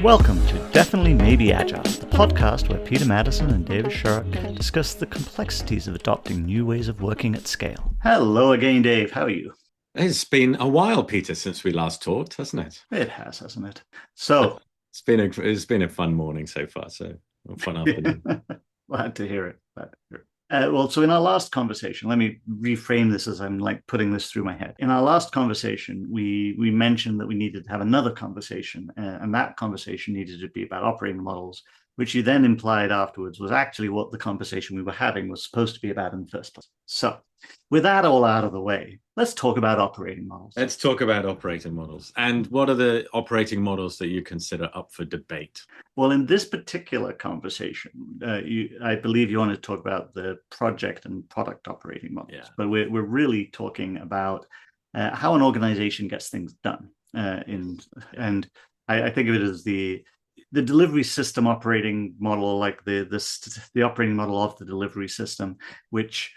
Welcome to Definitely Maybe Agile, the podcast where Peter Maddison and Dave Sharrock discuss the complexities of adopting new ways of working at scale. Hello again, Dave. How are you? It's been a while, Peter, since we last talked, hasn't it? It has, hasn't it? So It's been a fun morning so far, so a fun afternoon. glad to hear it. So in our last conversation, let me reframe this as I'm like putting this through my head. In our last conversation, we mentioned that we needed to have another conversation, and that conversation needed to be about operating models, which you then implied afterwards was actually what the conversation we were having was supposed to be about in the first place. So with that all out of the way, let's talk about operating models. Let's talk about operating models. And what are the operating models that you consider up for debate? Well, in this particular conversation, I believe you want to talk about the project and product operating models, but we're really talking about how an organization gets things done. And I think of it as the delivery system operating model, like the operating model of the delivery system, which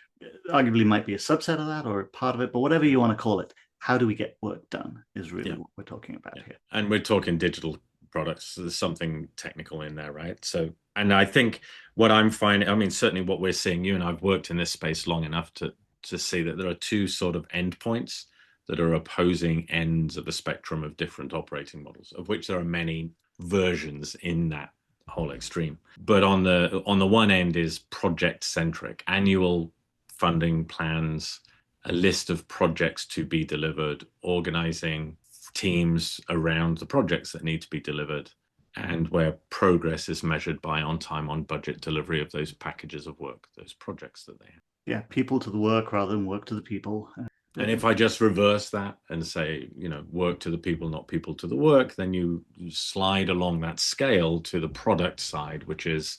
arguably might be a subset of that or part of it, but whatever you want to call it, how do we get work done is really what we're talking about here. And we're talking digital products. So there's something technical in there, right? So, and I think what I'm finding, I mean, certainly what we're seeing, you and I've worked in this space long enough to see that there are two sort of endpoints that are opposing ends of a spectrum of different operating models, of which there are many versions in that whole extreme. But on the one end is project centric, annual funding plans, a list of projects to be delivered, organizing teams around the projects that need to be delivered, and where progress is measured by on time, on budget delivery of those packages of work, those projects that they have. Yeah, people to the work rather than work to the people. And if I just reverse that and say, work to the people, not people to the work, then you slide along that scale to the product side, which is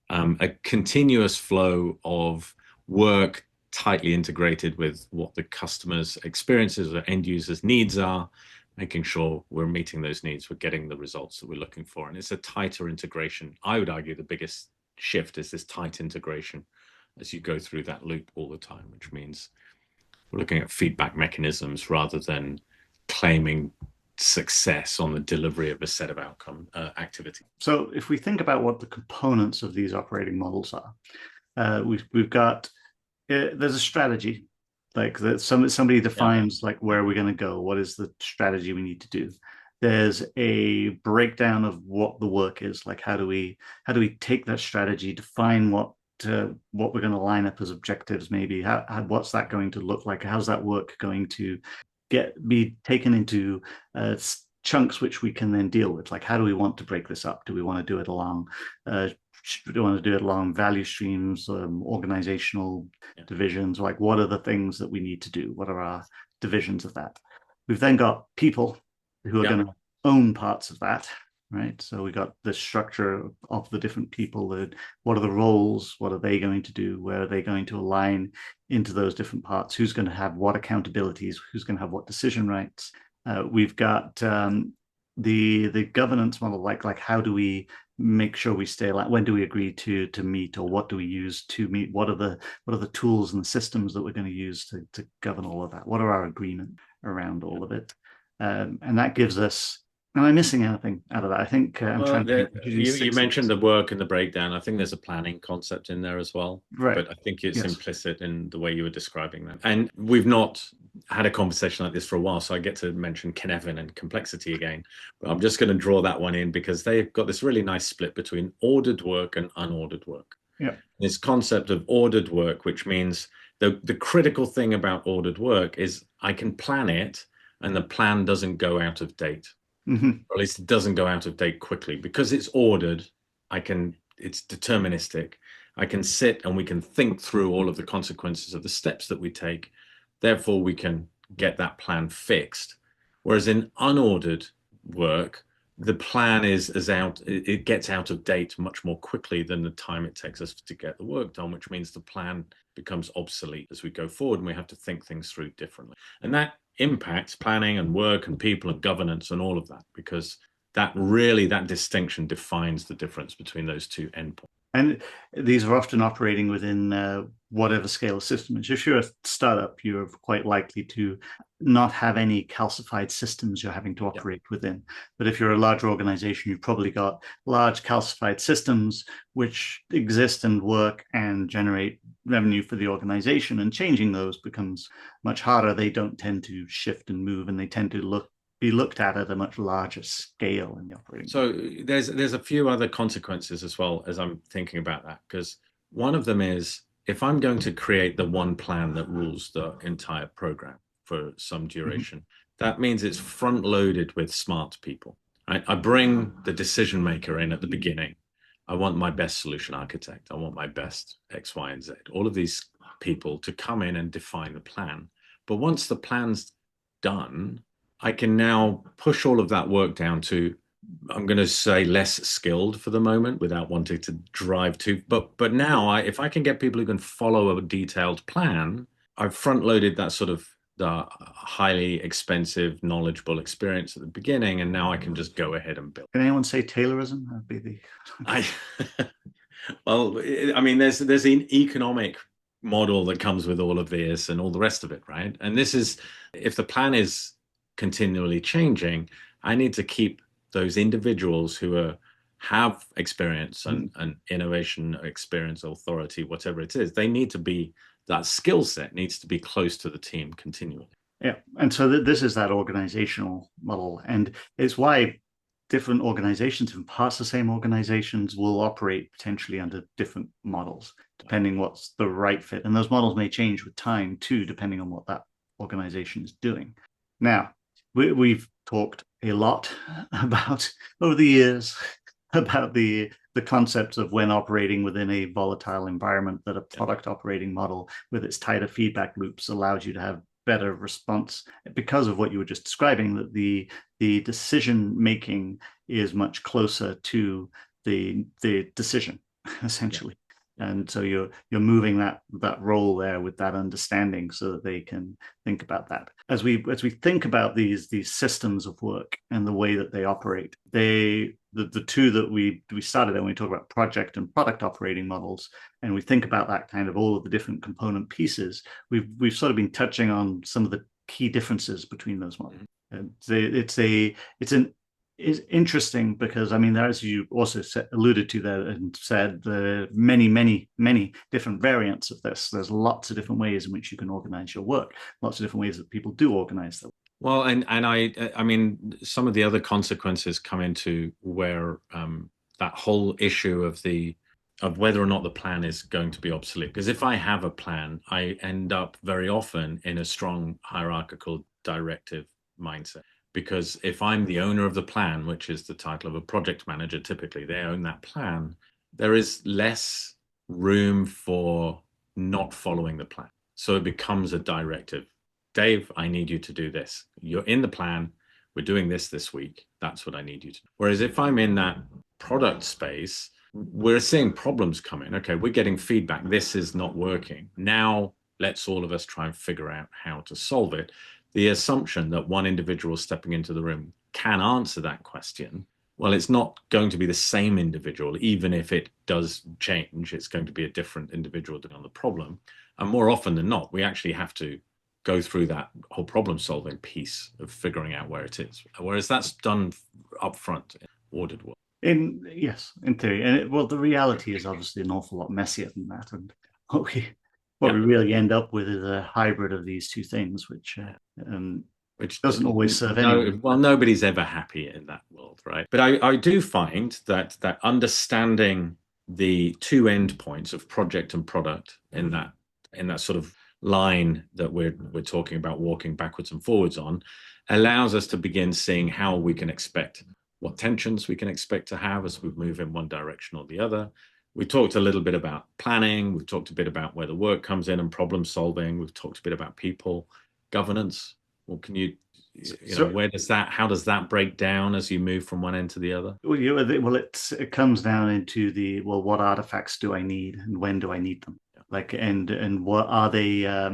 a continuous flow of work tightly integrated with what the customer's experiences or end users' needs are, making sure we're meeting those needs, we're getting the results that we're looking for. And it's a tighter integration. I would argue the biggest shift is this tight integration as you go through that loop all the time, which means we're looking at feedback mechanisms rather than claiming success on the delivery of a set of outcome activity. So if we think about what the components of these operating models are, we've got, there's a strategy, like that somebody defines like where we're going to go, what is the strategy we need to do. There's a breakdown of what the work is, like how do we take that strategy, define what we're going to line up as objectives, maybe what's that going to look like, how's that work going to be taken into chunks which we can then deal with, like how do we want to break this up, do we want to do it along value streams, organizational divisions, like what are the things that we need to do, what are our divisions of that. We've then got people who are going to own parts of that, right? So we got the structure of the different people, what are the roles, what are they going to do, where are they going to align into those different parts, who's going to have what accountabilities, who's going to have what decision rights. We've got the governance model, like how do we make sure we stay aligned, when do we agree to meet, or what do we use to meet, what are the tools and the systems that we're going to use to govern all of that, what are our agreement around all of it, and that gives us. Am I missing anything out of that? I think you mentioned the work and the breakdown. I think there's a planning concept in there as well. Right. But I think it's implicit in the way you were describing that. And we've not had a conversation like this for a while, so I get to mention Cynefin and complexity again. But I'm just going to draw that one in because they've got this really nice split between ordered work and unordered work. Yeah. This concept of ordered work, which means the critical thing about ordered work is I can plan it and the plan doesn't go out of date. Mm-hmm. Or at least it doesn't go out of date quickly because it's ordered. It's deterministic. I can sit and we can think through all of the consequences of the steps that we take. Therefore, we can get that plan fixed. Whereas in unordered work, the plan it gets out of date much more quickly than the time it takes us to get the work done, which means the plan becomes obsolete as we go forward and we have to think things through differently. And that impacts planning and work and people and governance and all of that, because that distinction defines the difference between those two endpoints. And these are often operating within whatever scale of system is. If you're a startup, you're quite likely to not have any calcified systems you're having to operate within. But if you're a larger organization, you've probably got large calcified systems which exist and work and generate revenue for the organization. And changing those becomes much harder. They don't tend to shift and move, and they tend to be looked at a much larger scale in the operating. So there's a few other consequences as well as I'm thinking about that, because one of them is, if I'm going to create the one plan that rules the entire program for some duration, that means it's front loaded with smart people. Right? I bring the decision maker in at the beginning. I want my best solution architect. I want my best X, Y, and Z. All of these people to come in and define the plan. But once the plan's done, I can now push all of that work down to, I'm going to say, less skilled for the moment without wanting to drive too. But now, if I can get people who can follow a detailed plan, I've front loaded that sort of the highly expensive, knowledgeable experience at the beginning, and now I can just go ahead and build. Can anyone say Taylorism? That'd be the. Well, I mean, there's an economic model that comes with all of this and all the rest of it, right? And this is, if the plan is continually changing, I need to keep those individuals who have experience and innovation experience, authority, whatever it is. They need to be, that skill set needs to be close to the team continually. Yeah, and so this is that organizational model, and it's why different organizations and parts of the same organizations will operate potentially under different models, depending what's the right fit. And those models may change with time too, depending on what that organization is doing. Now, we've talked a lot about, over the years, about the concepts of when operating within a volatile environment, that a product operating model with its tighter feedback loops allows you to have better response because of what you were just describing, that the decision making is much closer to the decision, essentially. And so you're moving that role there with that understanding so that they can think about that. As we think about these systems of work and the way that they operate, the two that we started when we talk about project and product operating models, and we think about that kind of all of the different component pieces, we've sort of been touching on some of the key differences between those models. And it's interesting because, I mean, as you also alluded to there and said, the many different variants of this. There's lots of different ways in which you can organize your work, lots of different ways that people do organize them. Well, and I mean, some of the other consequences come into where that whole issue of whether or not the plan is going to be obsolete. Because if I have a plan, I end up very often in a strong hierarchical directive mindset. Because if I'm the owner of the plan, which is the title of a project manager, typically they own that plan, there is less room for not following the plan. So it becomes a directive. Dave, I need you to do this. You're in the plan. We're doing this week. That's what I need you to do. Whereas if I'm in that product space, we're seeing problems come in. Okay, we're getting feedback. This is not working. Now let's all of us try and figure out how to solve it. The assumption that one individual stepping into the room can answer that question, well, it's not going to be the same individual. Even if it does change, it's going to be a different individual on the problem. And more often than not, we actually have to go through that whole problem-solving piece of figuring out where it is. Whereas that's done up front in ordered work. Yes, in theory. And the reality is obviously an awful lot messier than that. And what we really end up with is a hybrid of these two things, which doesn't always serve anyone. Well, nobody's ever happy in that world, right? But I do find that understanding the two endpoints of project and product in that sort of line that we're talking about walking backwards and forwards on allows us to begin seeing how we can expect, what tensions we can expect to have as we move in one direction or the other. We talked a little bit about planning. We've talked a bit about where the work comes in and problem solving. We've talked a bit about people, governance. Well, can you know, how does that break down as you move from one end to the other? Well, it comes down into what artifacts do I need and when do I need them? Like, and what are they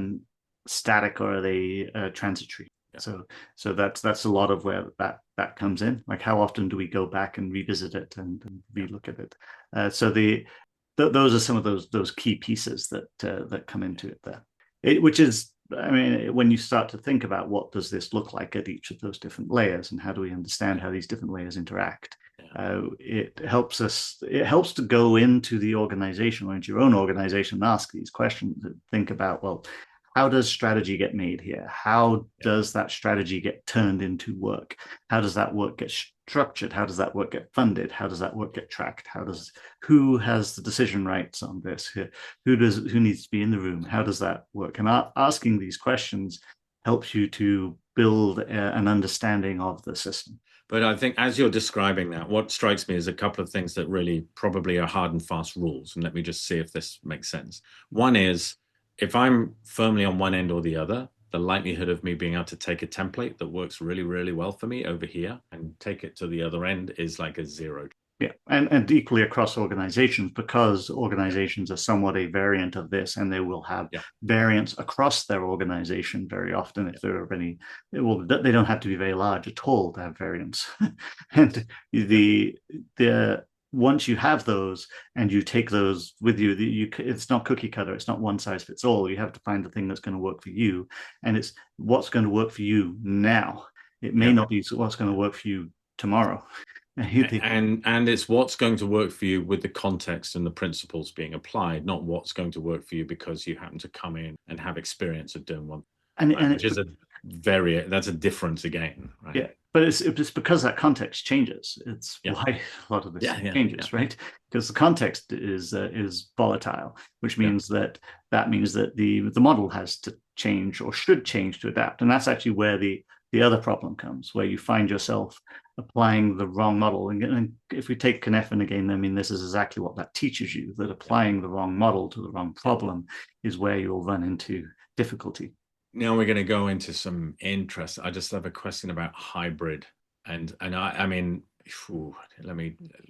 static or are they transitory? Yeah. So that's a lot of where that comes in. Like, how often do we go back and revisit it and relook at it? So the those are some of those key pieces that come into it there. Which is, I mean, when you start to think about what does this look like at each of those different layers, and how do we understand how these different layers interact, it helps to go into the organization or into your own organization and ask these questions and think about, well, how does strategy get made here? How does that strategy get turned into work? How does that work get structured? How does that work get funded? How does that work get tracked? Who has the decision rights on this? Who needs to be in the room? How does that work? And asking these questions helps you to build an understanding of the system. But I think as you're describing that, what strikes me is a couple of things that really probably are hard and fast rules. And let me just see if this makes sense. One is, if I'm firmly on one end or the other, the likelihood of me being able to take a template that works really, really well for me over here and take it to the other end is like a 0. Yeah, and equally across organizations, because organizations are somewhat a variant of this, and they will have variants across their organization very often. If there are any, well, they don't have to be very large at all to have variants. And the once you have those and you take those with you, it's not cookie cutter. It's not one size fits all. You have to find the thing that's going to work for you, and it's what's going to work for you now. It may not be what's going to work for you tomorrow. And it's what's going to work for you with the context and the principles being applied, not what's going to work for you because you happen to come in and have experience of doing one. Which is that's a difference again, right? Yeah, but it's because that context changes. It's why a lot of this changes, right? Because the context is volatile, which means that means that the model has to change or should change to adapt, and that's actually where the other problem comes, where you find yourself applying the wrong model. And if we take Cynefin again, I mean, this is exactly what that teaches you, that applying the wrong model to the wrong problem is where you'll run into difficulty. Now we're going to go into some interest. I just have a question about hybrid, and I mean,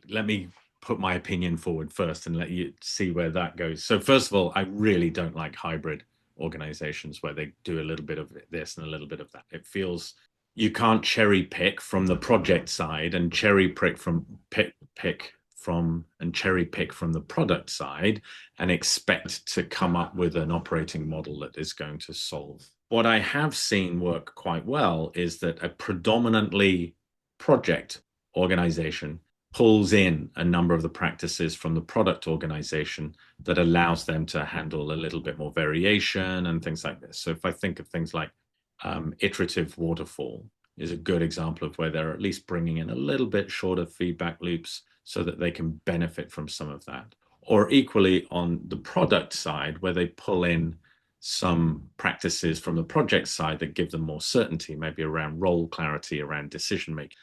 let me put my opinion forward first and let you see where that goes. So first of all, I really don't like hybrid organizations where they do a little bit of this and a little bit of that. It feels you can't cherry pick from the project side and cherry pick from the product side and expect to come up with an operating model that is going to solve. What I have seen work quite well is that a predominantly project organization pulls in a number of the practices from the product organization that allows them to handle a little bit more variation and things like this. So if I think of things like iterative waterfall is a good example of where they're at least bringing in a little bit shorter feedback loops so that they can benefit from some of that. Or equally on the product side, where they pull in some practices from the project side that give them more certainty, maybe around role clarity, around decision making.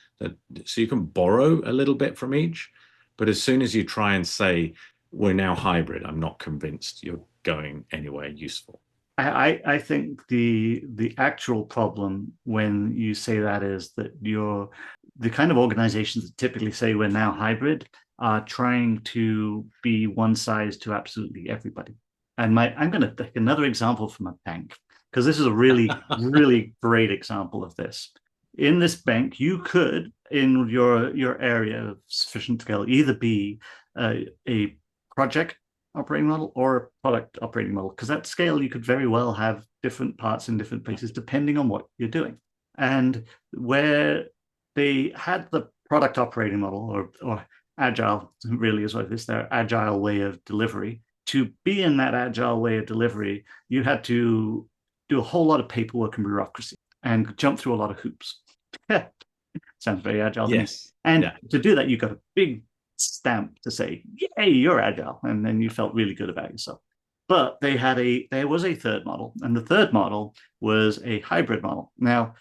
So you can borrow a little bit from each, but as soon as you try and say, we're now hybrid, I'm not convinced you're going anywhere useful. I think the actual problem when you say that is that the kind of organizations that typically say we're now hybrid are trying to be one size to absolutely everybody. And I'm going to take another example from a bank, because this is a really, really great example of this. In this bank, you could, in your area of sufficient scale, either be a project operating model or a product operating model, because at scale, you could very well have different parts in different places depending on what you're doing. And where they had the product operating model, or Agile really is what it is, their Agile way of delivery. To be in that Agile way of delivery, you had to do a whole lot of paperwork and bureaucracy and jump through a lot of hoops. Sounds very Agile. Yes. And to do that, you got a big stamp to say, yay, you're Agile. And then you felt really good about yourself. But there was a third model, and the third model was a hybrid model. Now,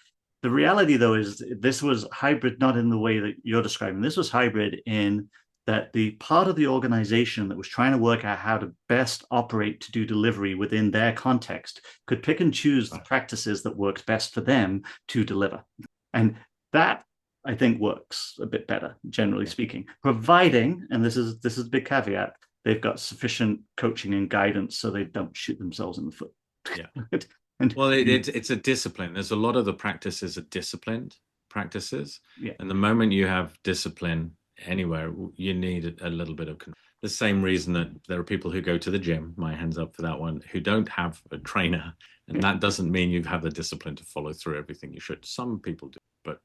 the reality, though, is this was hybrid not in the way that you're describing. This was hybrid in that the part of the organization that was trying to work out how to best operate to do delivery within their context could pick and choose the practices that worked best for them to deliver. And that, I think, works a bit better, generally speaking, providing, and this is a big caveat, they've got sufficient coaching and guidance so they don't shoot themselves in the foot. Yeah. It's a discipline. There's a lot of the practices are disciplined practices. Yeah. And the moment you have discipline anywhere, you need a little bit of control. the same reason that there are people who go to the gym, my hands up for that one, who don't have a trainer. And that doesn't mean you have the discipline to follow through everything you should. Some people do, but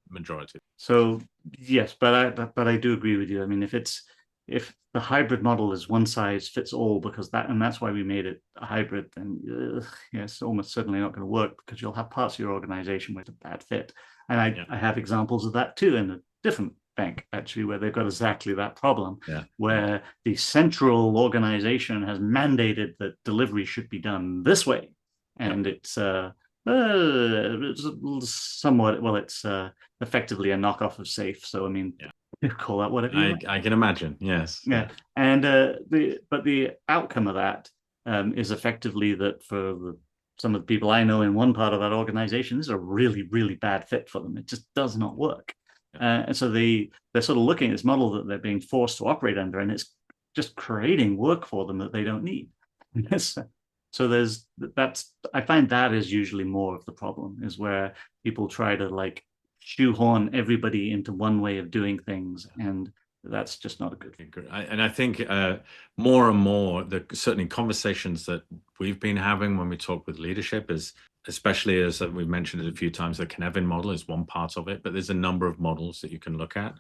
majority. So yes, but I do agree with you. I mean, if the hybrid model is one size fits all, that's why we made it a hybrid, then it's almost certainly not going to work, because you'll have parts of your organization with a bad fit. And I have examples of that too in a different bank, actually, where they've got exactly that problem, where the central organization has mandated that delivery should be done this way. And it's effectively a knockoff of SAFe. So, I mean, call that whatever you like. I can imagine, yes. Yeah. And the outcome of that is effectively that for some of the people I know in one part of that organization, this is a really, really bad fit for them. It just does not work. And so they're sort of looking at this model that they're being forced to operate under, and it's just creating work for them that they don't need. So I find that is usually more of the problem, is where people try to like shoehorn everybody into one way of doing things, and that's just not a good thing. And I think more and more, certainly conversations that we've been having when we talk with leadership is, especially as we've mentioned it a few times, the Cynefin model is one part of it, but there's a number of models that you can look at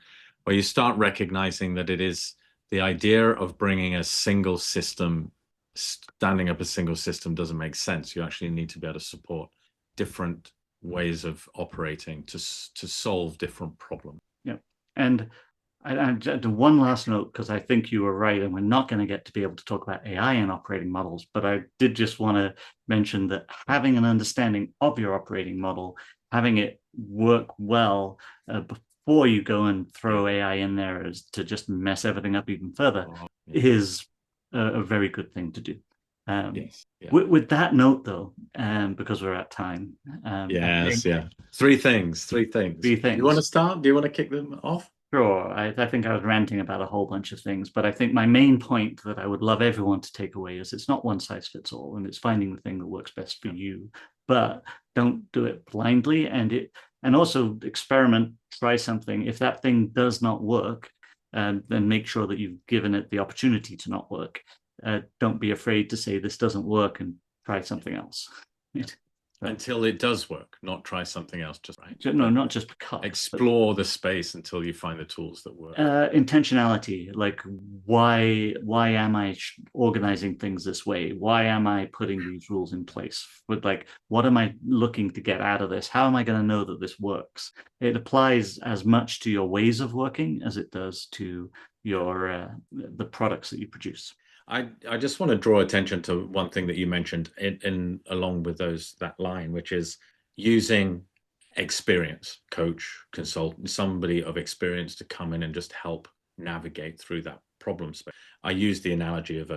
where you start recognizing that it is the idea of bringing a single system, standing up a single system doesn't make sense. You actually need to be able to support different ways of operating to solve different problems. Yeah. And I do one last note, because I think you were right, and we're not going to get to be able to talk about AI and operating models, but I did just want to mention that having an understanding of your operating model, having it work well before you go and throw AI in there is to just mess everything up even further, is a very good thing to do. With that note, though, because we're at time. Three things. You want to start? Do you want to kick them off? Sure. I think I was ranting about a whole bunch of things, but I think my main point that I would love everyone to take away is it's not one size fits all, and it's finding the thing that works best for you. But don't do it blindly, and also experiment, try something. If that thing does not work, then make sure that you've given it the opportunity to not work. Don't be afraid to say this doesn't work and try something else. Until it does work, not try something else. Not just because. Explore the space until you find the tools that work. Intentionality, like why am I organizing things this way? Why am I putting these rules in place? With what am I looking to get out of this? How am I going to know that this works? It applies as much to your ways of working as it does to your the products that you produce. I just want to draw attention to one thing that you mentioned in along with that line, which is using experience, coach, consultant, somebody of experience to come in and just help navigate through that problem space. I use the analogy of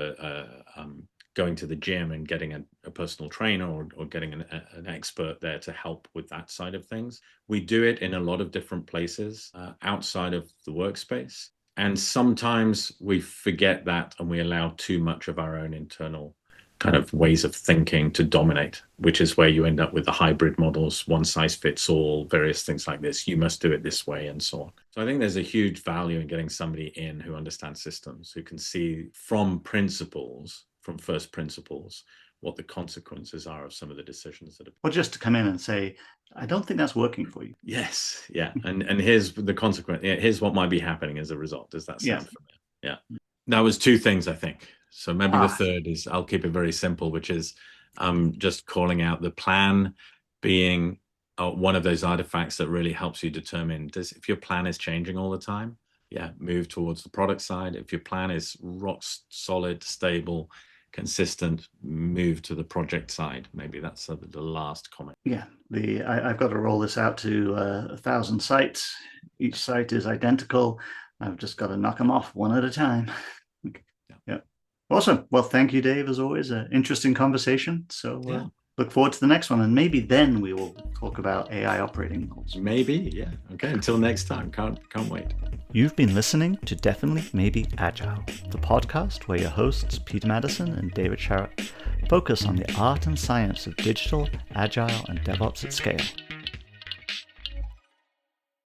going to the gym and getting a personal trainer or getting an expert there to help with that side of things. We do it in a lot of different places outside of the workspace. And sometimes we forget that and we allow too much of our own internal kind of ways of thinking to dominate, which is where you end up with the hybrid models, one size fits all, various things like this. You must do it this way and so on. So I think there's a huge value in getting somebody in who understands systems, who can see from first principles, what the consequences are of some of the decisions that are. Or just to come in and say, I don't think that's working for you. Yes, yeah, and here's the consequence. Yeah, here's what might be happening as a result. Does that sound familiar? Yeah, that was two things, I think. So maybe the third is, I'll keep it very simple, which is just calling out the plan being one of those artifacts that really helps you determine if your plan is changing all the time. Move towards the product side. If your plan is rock solid, stable, consistent, move to the project side. Maybe that's the last comment. I've got to roll this out to 1,000 sites. Each site is identical. I've just got to knock them off one at a time. Awesome. Well, thank you, Dave, as always. An interesting conversation. So look forward to the next one, and maybe then we will talk about AI operating models. Maybe. Okay, until next time. Can't wait. You've been listening to Definitely Maybe Agile, the podcast where your hosts Peter Maddison and David Sharrock focus on the art and science of digital, agile, and DevOps at scale.